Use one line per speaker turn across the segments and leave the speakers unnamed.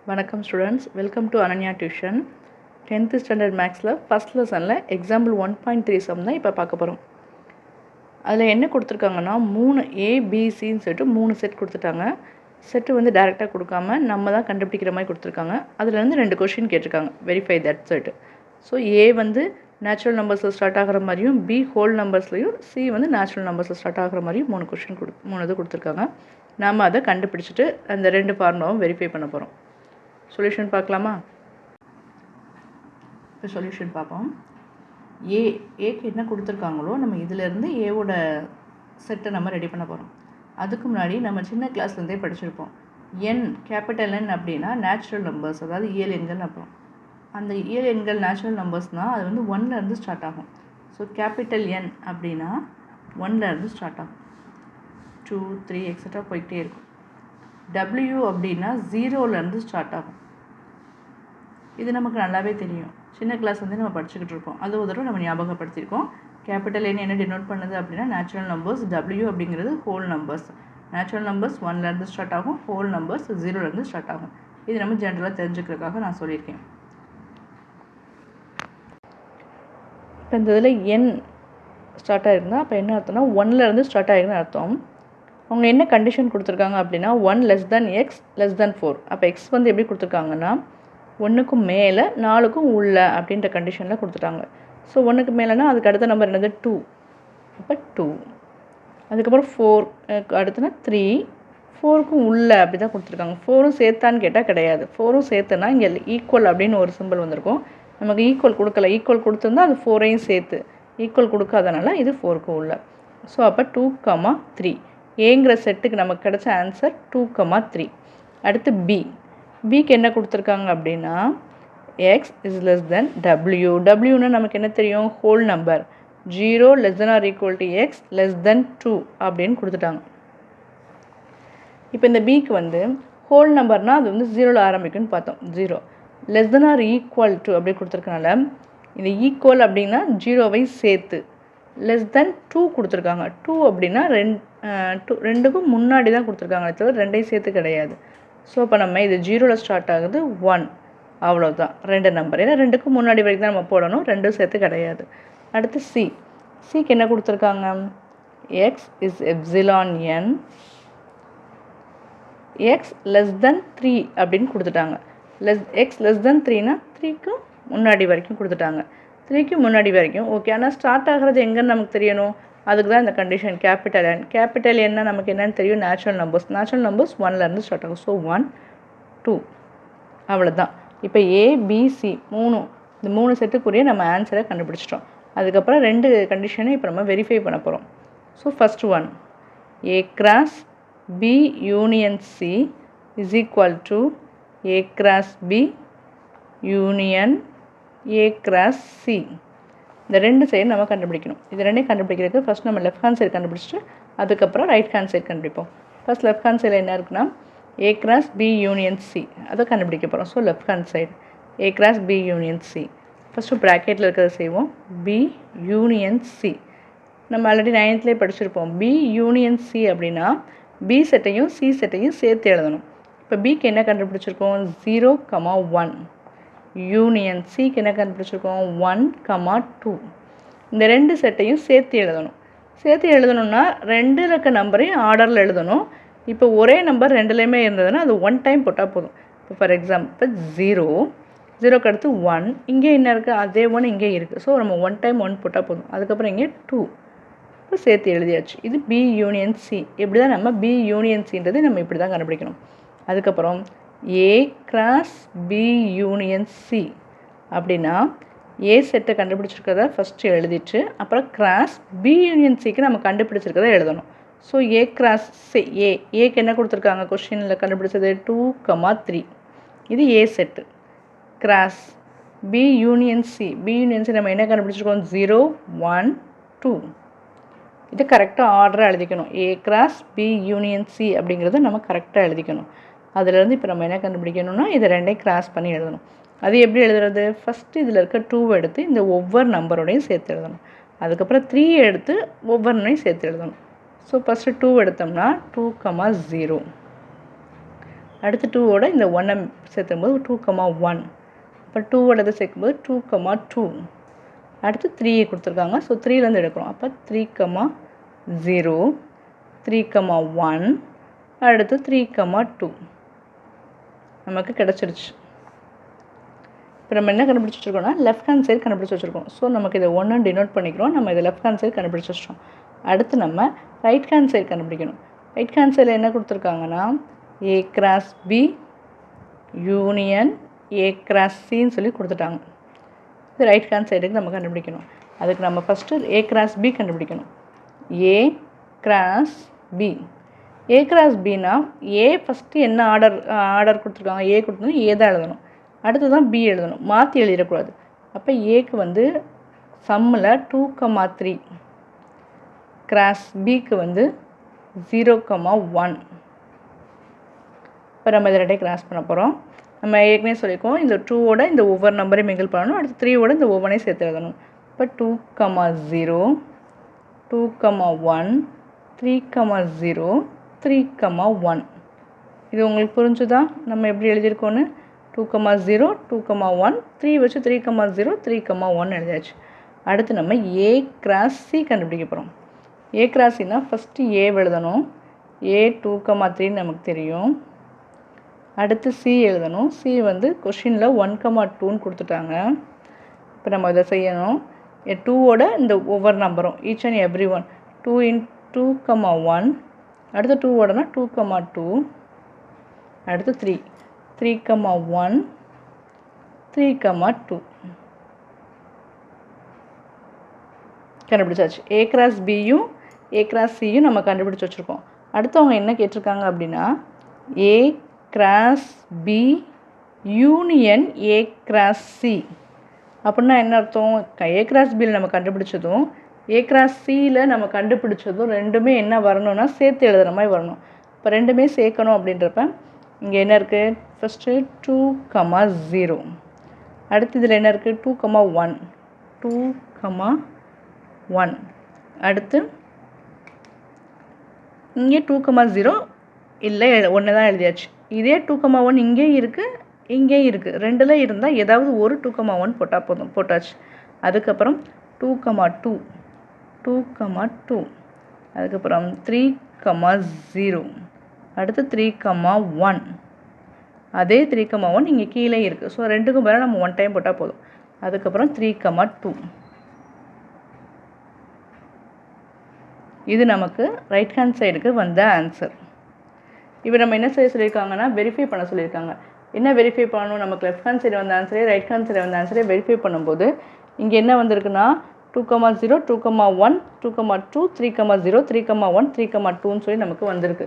வணக்கம் students, welcome to Ananya tuition. 10th standard மேக்ஸில் first லெசனில் எக்ஸாம்பிள் 1.3 சம் தான் இப்போ பார்க்க போகிறோம். அதில் என்ன கொடுத்துருக்காங்கன்னா 3 ABCன்னு சொல்லிட்டு 3 செட் கொடுத்துட்டாங்க. செட்டு வந்து டேரெக்டாக கொடுக்காம நம்ம தான் கண்டுபிடிக்கிற மாதிரி கொடுத்துருக்காங்க. அதுலேருந்து 2 கொஷின் கேட்டிருக்காங்க, வெரிஃபை தட் சொல்லிட்டு. ஸோ ஏ வந்து நேச்சுரல் நம்பர்ஸில் ஸ்டார்ட் ஆகிற மாதிரியும், பி ஹோல் நம்பர்ஸ்லையும், சி வந்து நேச்சுரல் நம்பர்ஸில் ஸ்டார்ட் ஆகிற மாதிரியும் 3 கொஷின் 3 இது கொடுத்துருக்காங்க. நாம் அதை கண்டுபிடிச்சிட்டு அந்த 2 ஃபார்முலாவும் வெரிஃபை பண்ண போகிறோம். சொல்யூஷன் பார்க்கலாமா? இப்போ சொல்யூஷன் பார்ப்போம். ஏக்கு என்ன கொடுத்துருக்காங்களோ நம்ம இதிலேருந்து ஏவோட செட்டை நம்ம ரெடி பண்ண போகிறோம். அதுக்கு முன்னாடி நம்ம சின்ன கிளாஸ்லேருந்தே படிச்சிருப்போம். கேபிட்டல் என் அப்படின்னா நேச்சுரல் நம்பர்ஸ், அதாவது இயல் எண்கள். அப்புறம் அந்த இயல் எண்கள் நேச்சுரல் நம்பர்ஸ்னால் அது வந்து 1லேருந்து ஸ்டார்ட் ஆகும். ஸோ கேபிட்டல் என் அப்படின்னா 1லேருந்து ஸ்டார்ட் ஆகும், 2, 3 எக்ஸட்ரா போய்கிட்டே இருக்கும். W அப்படின்னா 0லேருந்து ஸ்டார்ட் ஆகும். இது நமக்கு நல்லாவே தெரியும், சின்ன கிளாஸ் வந்து நம்ம படிச்சுக்கிட்டு இருப்போம். அது ஒரு தடவை நம்ம ஞாபகப்படுத்தியிருக்கோம். கேபிட்டல் என் என்ன டினோட் பண்ணுது அப்படின்னா நேச்சுரல் நம்பர்ஸ், W அப்படிங்கிறது ஹோல் நம்பர்ஸ். நேச்சுரல் நம்பர்ஸ் 1லேருந்து ஸ்டார்ட் ஆகும், ஹோல் நம்பர்ஸ் 0லேருந்து ஸ்டார்ட் ஆகும். இது நம்ம ஜென்ரலாக தெரிஞ்சுக்கிறதுக்காக நான் சொல்லியிருக்கேன். இப்போ இந்த இதில் என் ஸ்டார்ட் ஆகிருந்தால் அப்போ என்ன அர்த்தம்னா 1லேருந்து ஸ்டார்ட் ஆகிருக்குன்னு அர்த்தம். அவங்க என்ன கண்டிஷன் கொடுத்துருக்காங்க அப்படின்னா 1 x <4. அப்போ எக்ஸ் வந்து எப்படி கொடுத்துருக்காங்கன்னா 1க்கும் மேலே 4க்கும் உள்ள அப்படின்ற கண்டிஷனில் கொடுத்துட்டாங்க. ஸோ 1க்கு மேலேனா அதுக்கு அடுத்த நம்பர் என்னது 2. அப்போ 2. அதுக்கப்புறம் 4 அடுத்துனா 3, 4க்கும் உள்ள அப்படி தான் கொடுத்துருக்காங்க. 4ம் சேர்த்தான்னு கேட்டால் கிடையாது. 4ம் சேர்த்துனா இங்கே ஈக்குவல் அப்படின்னு ஒரு சிம்பிள் வந்திருக்கும். நமக்கு ஈக்குவல் கொடுக்கல. ஈக்குவல் கொடுத்துருந்தா அது 4ஐயும் சேர்த்து, ஈக்குவல் கொடுக்காதனால இது 4க்கு உள்ள. ஸோ அப்போ 2, 3 ஏங்கிற செட்டுக்கு நமக்கு கிடைச்ச ஆன்சர் 2, 3. அடுத்து பிக்கு என்ன கொடுத்துருக்காங்க அப்படின்னா x is less than W. டபிள்யூன்னா நமக்கு என்ன தெரியும், ஹோல் நம்பர். 0 < எக்ஸ் <2 அப்படின்னு கொடுத்துட்டாங்க. இப்போ இந்த பிக்கு வந்து ஹோல் நம்பர்னால் அது வந்து 0ல் ஆரம்பிக்கும்னு பார்த்தோம். 0 <= அப்படி கொடுத்துருக்கனால இந்த ஈக்குவல் அப்படின்னா 0வை சேர்த்து <2 கொடுத்துருக்காங்க. 2 அப்படின்னா 2க்கும் முன்னாடி தான் கொடுத்துருக்காங்க, தவிர 2ஐயும் சேர்த்து கிடையாது. ஸோ இப்போ நம்ம இது 0ல் ஸ்டார்ட் ஆகுது 1, அவ்வளோதான் 2 நம்பர். ஏன்னா 2க்கும் முன்னாடி வரைக்கும் தான் நம்ம போடணும், 2 சேர்த்து கிடையாது. அடுத்து சிக்கு என்ன கொடுத்துருக்காங்க, X is epsilon N X <3 அப்படின்னு கொடுத்துட்டாங்க. எக்ஸ் <3னா 3க்கும் முன்னாடி வரைக்கும் கொடுத்துட்டாங்க. 3க்கு முன்னாடி வரைக்கும் ஓகே. ஆனால் ஸ்டார்ட் ஆகிறது எங்கன்னு நமக்கு தெரியணும், அதுக்கு தான் இந்த கண்டிஷன். கேபிட்டல் என்ன நமக்கு என்னன்னு தெரியும், நேச்சுரல் நம்பர்ஸ் 1லேருந்து ஸ்டார்ட் ஆகும். ஸோ 1, 2 அவ்வளோதான். இப்போ ஏபிசி இந்த 3 செட்டுக்குரிய நம்ம ஆன்சரை கண்டுபிடிச்சிட்டோம். அதுக்கப்புறம் 2 கண்டிஷனை இப்போ நம்ம வெரிஃபை பண்ண போகிறோம். So first one, A cross B union C is equal to A cross B union A cross C. இந்த 2 சைடு நம்ம கண்டுபிடிக்கணும். இது 2ஐயும் கண்டுபிடிக்கிறதுக்கு ஃபஸ்ட் நம்ம லெஃப்ட் ஹேண்ட் சைடு கண்டுபிடிச்சிட்டு அதுக்கப்புறம் ரைட் ஹேண்ட் சைடு கண்டுபிடிப்போம். ஃபஸ்ட் லெஃப்ட் ஹேண்ட் சைடில் என்ன இருக்குன்னா A cross B union C அதை கண்டுபிடிக்க போகிறோம். So left hand side A cross B union C. First ப்ராக்கெட்டில் இருக்கிறத செய்வோம். B union C நம்ம ஆல்ரெடி 9th படிச்சிருப்போம். B union C அப்படின்னா B செட்டையும் C செட்டையும் சேர்த்து எழுதணும். இப்போ Bக்கு என்ன கண்டுபிடிச்சிருக்கோம், 0, 1. யூனியன் சிக்கு என்ன கண்டுபிடிச்சிருக்கோம், 1, 2. இந்த 2 செட்டையும் சேர்த்து எழுதணும். சேர்த்து எழுதணும்னா 2 இருக்க நம்பரையும் ஆர்டரில் எழுதணும். இப்போ ஒரே நம்பர் 2லேயுமே இருந்ததுன்னா அது 1 டைம் போட்டால் போதும். இப்போ ஃபார் எக்ஸாம்பிள் 0க்கு அடுத்து 1, இங்கே என்ன இருக்குது, அதே 1 இங்கே இருக்குது. ஸோ நம்ம 1 டைம் 1 போட்டால் போதும். அதுக்கப்புறம் இங்கே 2 இப்போ சேர்த்து எழுதியாச்சு. இது B யூனியன் C. இப்படி தான் நம்ம B யூனியன் Cன்றது நம்ம இப்படி தான் கண்டுபிடிக்கணும். அதுக்கப்புறம் A cross B union C அப்படின்னா A செட்டை கண்டுபிடிச்சிருக்கிறத ஃபஸ்ட்டு எழுதிட்டு அப்புறம் கிராஸ் B union Cக்கு நம்ம கண்டுபிடிச்சிருக்கிறத எழுதணும். ஸோ A cross C, ஏக்கு என்ன கொடுத்துருக்காங்க கொஸ்டினில் கண்டுபிடிச்சது 2, 3. இது A set. Cross B union C நம்ம என்ன கண்டுபிடிச்சிருக்கோம், 0, 1, 2. இது கரெக்டாக ஆர்டராக எழுதிக்கணும். A cross B union C அப்படிங்கிறத நம்ம கரெக்டாக எழுதிக்கணும். அதிலேருந்து இப்போ நம்ம என்ன கண்டுபிடிக்கணும்னா இதை 2ஐயும் கிராஸ் பண்ணி எழுதணும். அது எப்படி எழுதுறது, ஃபஸ்ட்டு இதில் இருக்க 2 எடுத்து இந்த ஒவ்வொரு நம்பரோடையும் சேர்த்து எழுதணும். அதுக்கப்புறம் 3 எடுத்து ஒவ்வொன்றையும் சேர்த்து எழுதணும். ஸோ ஃபஸ்ட்டு 2 எடுத்தோம்னா 2, 0. அடுத்து 2ஓட இந்த 1 சேர்த்தும்போது 2,1. அப்போ 2ஓட இதை சேர்க்கும்போது 2,2. அடுத்து 3 கொடுத்துருக்காங்க. ஸோ 3லேருந்து எடுக்கிறோம். அப்போ 3,0 3,1 அடுத்து 3,2 நமக்கு கிடச்சிருச்சு. இப்போ நம்ம என்ன கண்டுபிடிச்சி வச்சுருக்கோம்னா லெஃப்ட் ஹேண்ட் சைடு கண்டுபிடிச்சி வச்சுருக்கோம். ஸோ நமக்கு இதை 1 டினோட் பண்ணிக்கிறோம். நம்ம இதை லெஃப்ட் ஹேண்ட் சைடு கண்டுபிடிச்சி வச்சிட்டோம். அடுத்து நம்ம ரைட் ஹேண்ட் சைடு கண்டுபிடிக்கணும். ரைட் ஹேண்ட் சைடில் என்ன கொடுத்துருக்காங்கன்னா A cross B union A cross Cன்னு சொல்லி கொடுத்துட்டாங்க. இது ரைட் ஹேண்ட் சைடுக்கு நம்ம கண்டுபிடிக்கணும். அதுக்கு நம்ம ஃபஸ்ட்டு A cross B கண்டுபிடிக்கணும். A cross B. A cross Bனா A first என்ன ஆர்டர் கொடுத்துருக்காங்க, A கொடுத்துருந்தோம், A தான் எழுதணும். அடுத்து தான் B எழுதணும், மாற்றி எழுதிடக்கூடாது. அப்போ ஏக்கு வந்து சம்மில் 2,3, கிராஸ் பிக்கு வந்து 0,1. இப்போ நம்ம இதை ரெண்டையும் கிராஸ் பண்ண போகிறோம். நம்ம ஏற்கனவே சொல்லியிருக்கோம், இந்த 2ஓட இந்த ஒவ்வொரு நம்பரையும் மிங்கிள் பண்ணணும். அடுத்து 3ஓட இந்த ஒவ்வொன்றையும் சேர்த்து எழுதணும். இப்போ 2,0 2,1 3,0 3,1. இது உங்களுக்கு புரிஞ்சுதா நம்ம எப்படி எழுதியிருக்கோன்னு? 2,0 2,1 3 வச்சு 3,0 3,1 எழுதியாச்சு. அடுத்து நம்ம A cross C கண்டுபிடிக்க போகிறோம். A cross Cனா ஃபஸ்ட்டு A எழுதணும். A 2,3 நமக்கு தெரியும். அடுத்து C எழுதணும். C வந்து கொஷினில் 1,2ன்னு கொடுத்துட்டாங்க. இப்போ நம்ம இதை செய்யணும். 2ஓட இந்த ஒவ்வொரு நம்பரும் ஈச் அண்ட் எவ்ரி ஒன் 2,1 அடுத்து 2ஓடனா 2,2 அடுத்து 3,1 3,2 கண்டுபிடிச்சாச்சு. A cross Bயும் A cross Cயும் நம்ம கண்டுபிடிச்சி வச்சுருக்கோம். அடுத்தவங்க என்ன கேட்டிருக்காங்க அப்படின்னா A cross B union A cross C. அப்படின்னா என்ன அர்த்தம்? A cross Bயில் நம்ம கண்டுபிடிச்சதும் A cross Cயில் நம்ம கண்டுபிடிச்சதும் ரெண்டுமே என்ன வரணும்னா சேர்த்து எழுதுகிற மாதிரி வரணும். இப்போ ரெண்டுமே சேர்க்கணும் அப்படின்றப்ப இங்கே என்ன இருக்குது? ஃபஸ்ட்டு 2,0 அடுத்து இதில் என்ன இருக்குது? 2,1 2,1 அடுத்து இங்கே 2,0 இல்லை, ஒன்று தான் எழுதியாச்சு. இதே 2,1 இங்கேயும் இருக்குது இங்கேயும் இருக்குது. ரெண்டில் இருந்தால் ஏதாவது ஒரு 2,1 போட்டால் போதும், போட்டாச்சு. அதுக்கப்புறம் 2,2 2,2 அதுக்கப்புறம் 3,0 அடுத்து 3,1 அதே 3,1 இங்கே கீழே இருக்குது. ஸோ ரெண்டுக்கும் மேலே நம்ம 1 டைம் போட்டால் போதும். அதுக்கப்புறம் 3,2 இது நமக்கு ரைட் ஹேண்ட் சைடுக்கு வந்த ஆன்சர். இப்போ நம்ம என்ன செய்ய சொல்லியிருக்காங்கன்னா வெரிஃபை பண்ண சொல்லியிருக்காங்க. என்ன வெரிஃபை பண்ணணும்? நமக்கு லெஃப்ட் ஹேண்ட் சைடு வந்த ஆன்சரே ரைட் ஹேண்ட் சைடு வந்த ஆன்சரே வெரிஃபை பண்ணும்போது இங்கே என்ன வந்திருக்குன்னா 2,0 2,1 2,2 3,0 3,1 3,2ன்னு சொல்லி நமக்கு வந்திருக்கு.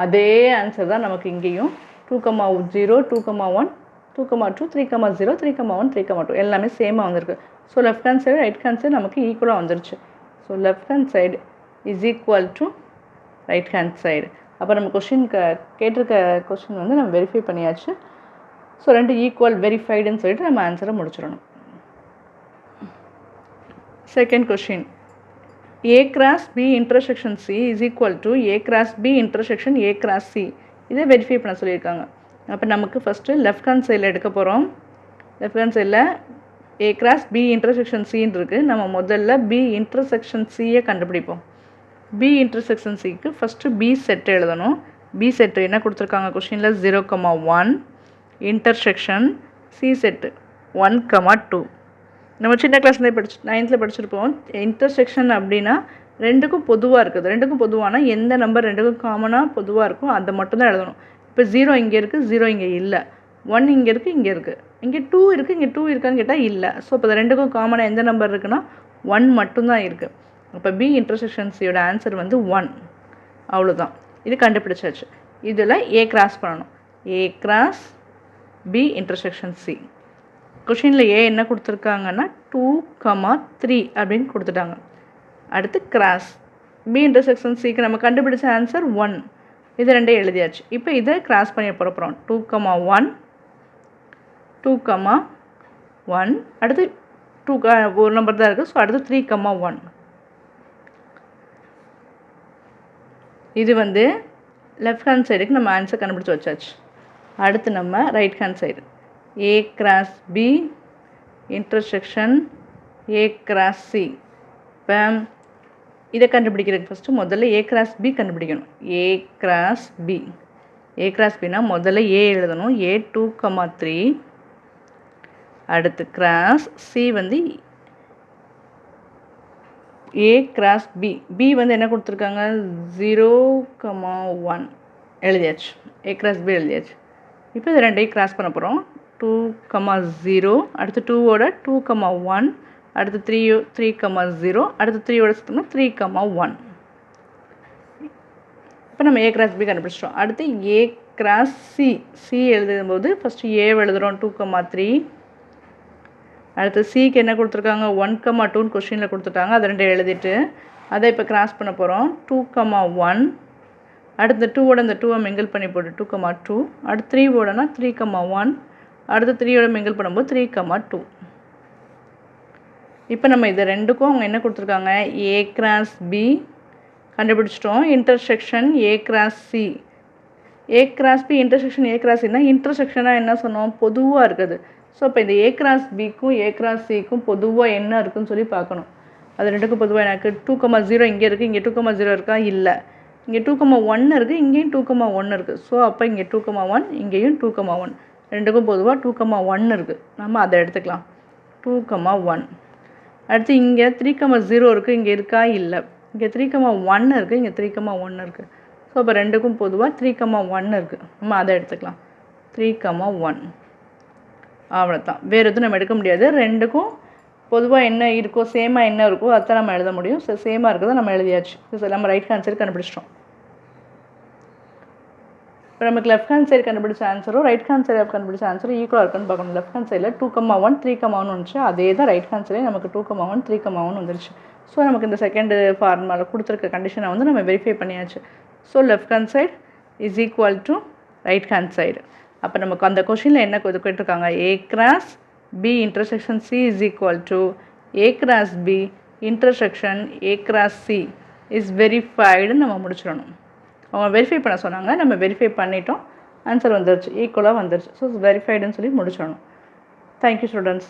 அதே ஆன்சர் தான் நமக்கு இங்கேயும் 2,0 2,1 2,2 3,0 3,1 3,2 எல்லாமே சேமாக வந்திருக்கு. So left hand side right hand side நமக்கு ஈக்குவலாக வந்துருச்சு. So left hand side is equal to right hand side. அப்போ நம்ம கேட்டிருக்க கொஷின் வந்து நம்ம வெரிஃபை பண்ணியாச்சு. ஸோ ரெண்டு ஈக்குவல் வெரிஃபைடுன்னு சொல்லிட்டு நம்ம ஆன்சரை முடிச்சிடணும். Second question, A cross B intersection C is equal to A cross B intersection A cross C. இதை வெரிஃபை பண்ண சொல்லியிருக்காங்க. அப்போ நமக்கு ஃபஸ்ட்டு லெஃப்ட் ஹேண்ட் சைடில் எடுக்க போகிறோம். லெஃப்ட் ஹேண்ட் சைடில் A cross B intersection Cன்னு இருக்குது. நம்ம முதல்ல B intersection Cயை கண்டுபிடிப்போம். B intersection Cக்கு ஃபஸ்ட்டு B செட் எழுதணும். B செட்டு என்ன கொடுத்துருக்காங்க கொஷினில்? 0,1 இன்டர்செக்ஷன் C செட்டு 1,2. நம்ம சின்ன கிளாஸில் 9th படிச்சிருப்போம். இன்டர்செக்ஷன் அப்படின்னா ரெண்டுக்கும் பொதுவாக இருக்குது. ரெண்டுக்கும் பொதுவானா எந்த நம்பர் ரெண்டுக்கும் காமனாக பொதுவாக இருக்கும் அதை மட்டும்தான் எழுதணும். இப்போ 0 இங்கே இருக்குது, 0 இங்கே இல்லை. 1 இங்கே இருக்குது, இங்கே இருக்குது. இங்கே 2 இருக்குது, இங்கே 2 இருக்கான்னு கேட்டால் இல்லை. ஸோ இப்போ ரெண்டுக்கும் காமனாக எந்த நம்பர் இருக்குன்னா 1 மட்டும்தான் இருக்குது. அப்போ B இன்டர்செக்ஷன் Cயோட ஆன்சர் வந்து 1. அவ்வளோதான். இது கண்டுபிடிச்சாச்சு. இதில் A கிராஸ் பண்ணணும். A cross B intersection C. கொஷினில் A என்ன கொடுத்துருக்காங்கன்னா 2,3 அப்படின்னு கொடுத்துட்டாங்க. அடுத்து கிராஸ் B இன்டர்செக்ஷன் Cக்கு நம்ம கண்டுபிடிச்ச ஆன்சர் 1. இது ரெண்டையும் எழுதியாச்சு. இப்போ இதை கிராஸ் பண்ணி போகிறோம். 2,1 2,1 அடுத்து 2 ஒரு நம்பர் தான் இருக்குது. ஸோ அடுத்து 3,1 இது வந்து லெஃப்ட் ஹேண்ட் சைடுக்கு நம்ம ஆன்சர் கண்டுபிடிச்சி வச்சாச்சு. அடுத்து நம்ம right hand side A cross B intersection A cross C. இப்போ இதை கண்டுபிடிக்கிறதுக்கு ஃபஸ்ட்டு முதல்ல A cross B கண்டுபிடிக்கணும். A cross B. A cross Bனா முதல்ல A எழுதணும். A 2,3. அடுத்து cross C வந்து A cross B. B வந்து என்ன கொடுத்துருக்காங்க 0,1 எழுதியாச்சு. A cross B எழுதியாச்சு. இப்போ இது ரெண்டையும் கிராஸ் பண்ண போகிறோம். 2,0 அடுத்து 2ஓட 2,1 அடுத்து 3,0 அடுத்து 3ஓட சுத்தம்னா 3,1. இப்போ நம்ம A cross B கண்டுபிடிச்சிட்டோம். அடுத்து A cross C. C எழுதும்போது ஃபஸ்ட்டு A எழுதுகிறோம் 2,3. அடுத்து Cக்கு என்ன கொடுத்துருக்காங்க 1,2ன்னு கொஸ்டினில் கொடுத்துட்டாங்க. அதை ரெண்டு எழுதிட்டு அதை இப்போ கிராஸ் பண்ண போகிறோம். 2,1 அடுத்து 2ஓட இந்த 2வை மிங்கிள் பண்ணி போட்டு 2,2 அடுத்து 3ஓடனா 3,1 அடுத்து 3ஓட மிங்கிள் பண்ணும்போது 3,2. இப்போ நம்ம இது ரெண்டுக்கும் அவங்க என்ன கொடுத்துருக்காங்க A cross B கண்டுபிடிச்சிட்டோம். Intersection A cross C. A cross B intersection A cross Cனா இன்டர்செக்ஷனாக என்ன சொன்னோம் பொதுவாக இருக்குது. ஸோ இப்போ இந்த A cross Bக்கும் A cross Cக்கும் பொதுவாக என்ன இருக்குதுன்னு சொல்லி பார்க்கணும். அது ரெண்டுக்கும் பொதுவாக எனக்கு 2,0 இங்கே இருக்குது, இங்கே 2,0 இருக்கா இல்லை, இங்கே 2,1 இருக்குது, இங்கேயும் 2,1 இருக்குது. ஸோ அப்போ இங்கே 2,1 இங்கேயும் 2,1 ரெண்டுக்கும் பொதுவாக 2,1 இருக்குது. நம்ம அதை எடுத்துக்கலாம் 2,1. அடுத்து இங்கே 3,0 இருக்குது, இங்கே இருக்கா இல்லை, இங்கே 3,1 இருக்குது, இங்கே 3,1 இருக்குது. ஸோ அப்போ ரெண்டுக்கும் பொதுவாக 3,1 இருக்குது. நம்ம அதை எடுத்துக்கலாம் 3,1. அவ்வளோதான், வேறு எதுவும் நம்ம எடுக்க முடியாது. ரெண்டுக்கும் பொதுவாக என்ன இருக்கோ சேமாக என்ன இருக்கோ அதை நம்ம எழுத முடியும். ஸோ சேமாக இருக்கிறத நம்ம எழுதியாச்சு. ஸோ நம்ம ரைட் ஹேண்ட் சைடு கண்டுபிடிச்சிட்டோம். இப்போ நமக்கு லெஃப்ட் ஹேண்ட் சைடு கண்டுபிடிச்ச ஆன்சரும் ரைட் ஹேண்ட் சைடு கண்டுபிடிச்ச ஆன்சரும் ஈக்குவலாக இருக்குன்னு பார்க்கணும். லெஃப்ட் ஹேண்ட் சைடில் 2,1 3,1 வந்துச்சு, அதே தான் ரைட் ஹேண்ட் சைடில் நமக்கு 2,1 3,1 வந்துருச்சு. ஸோ நமக்கு இந்த செகண்ட் ஃபார்முலாவில் கொடுத்துருக்க கண்டிஷனை வந்து நம்ம வெரிஃபை பண்ணியாச்சு. So left hand side is equal to right hand side. அப்போ நமக்கு அந்த கொஷினில் என்ன இது கேட்டிருக்காங்க A cross B intersection C is equal to A cross B intersection A cross C is வெரிஃபைடுன்னு நம்ம முடிச்சிடணும். அவங்க வெரிஃபை பண்ண சொன்னாங்க, நம்ம வெரிஃபை பண்ணிட்டோம், ஆன்சர் வந்துருச்சு, ஈக்குவலாக வந்துருச்சு. ஸோ வெரிஃபைடுன்னு சொல்லி முடிச்சிடணும். Thank you students.